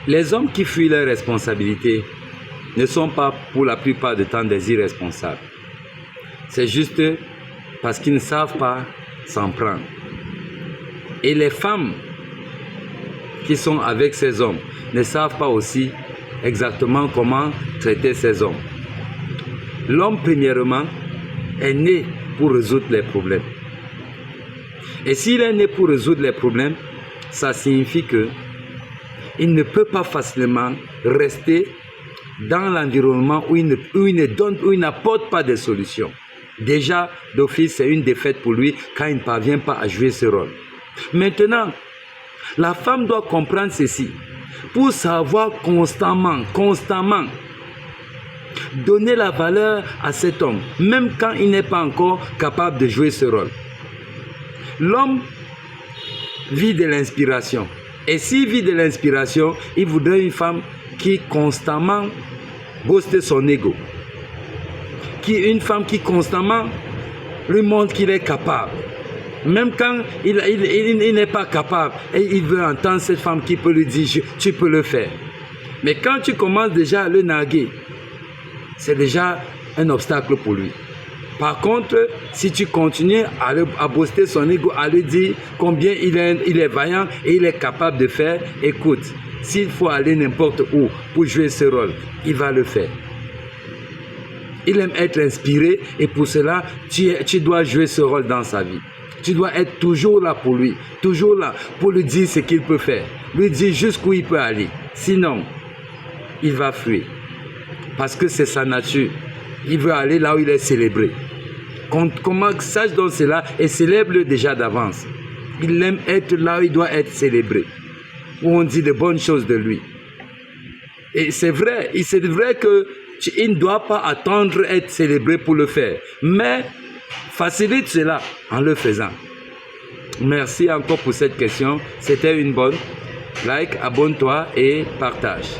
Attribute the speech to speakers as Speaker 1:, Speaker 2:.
Speaker 1: Les hommes qui fuient leurs responsabilités ne sont pas pour la plupart du temps des irresponsables. C'est juste parce qu'ils ne savent pas s'en prendre. Et les femmes qui sont avec ces hommes ne savent pas aussi exactement comment traiter ces hommes. L'homme, premièrement, est né pour résoudre les problèmes. Et s'il est né pour résoudre les problèmes, ça signifie que il ne peut pas facilement rester dans l'environnement où il n'apporte pas de solutions. Déjà, d'office, c'est une défaite pour lui quand il ne parvient pas à jouer ce rôle. Maintenant, la femme doit comprendre ceci pour savoir constamment donner la valeur à cet homme, même quand il n'est pas encore capable de jouer ce rôle. L'homme vit de l'inspiration. Et s'il vit de l'inspiration, il voudrait une femme qui constamment booste son ego. Une femme qui constamment lui montre qu'il est capable. Même quand il n'est pas capable, et il veut entendre cette femme qui peut lui dire « tu peux le faire ». Mais quand tu commences déjà à le narguer, c'est déjà un obstacle pour lui. Par contre, si tu continues à booster son ego, à lui dire combien il est vaillant et il est capable de faire, écoute, s'il faut aller n'importe où pour jouer ce rôle, il va le faire. Il aime être inspiré et pour cela, tu dois jouer ce rôle dans sa vie. Tu dois être toujours là pour lui, toujours là pour lui dire ce qu'il peut faire, lui dire jusqu'où il peut aller. Sinon, il va fuir parce que c'est sa nature. Il veut aller là où il est célébré. Sache donc cela et célèbre-le déjà d'avance. Il aime être là où il doit être célébré, où on dit de bonnes choses de lui. Et c'est vrai qu'il ne doit pas attendre être célébré pour le faire, mais facilite cela en le faisant. Merci encore pour cette question. C'était une bonne. Like, abonne-toi et partage.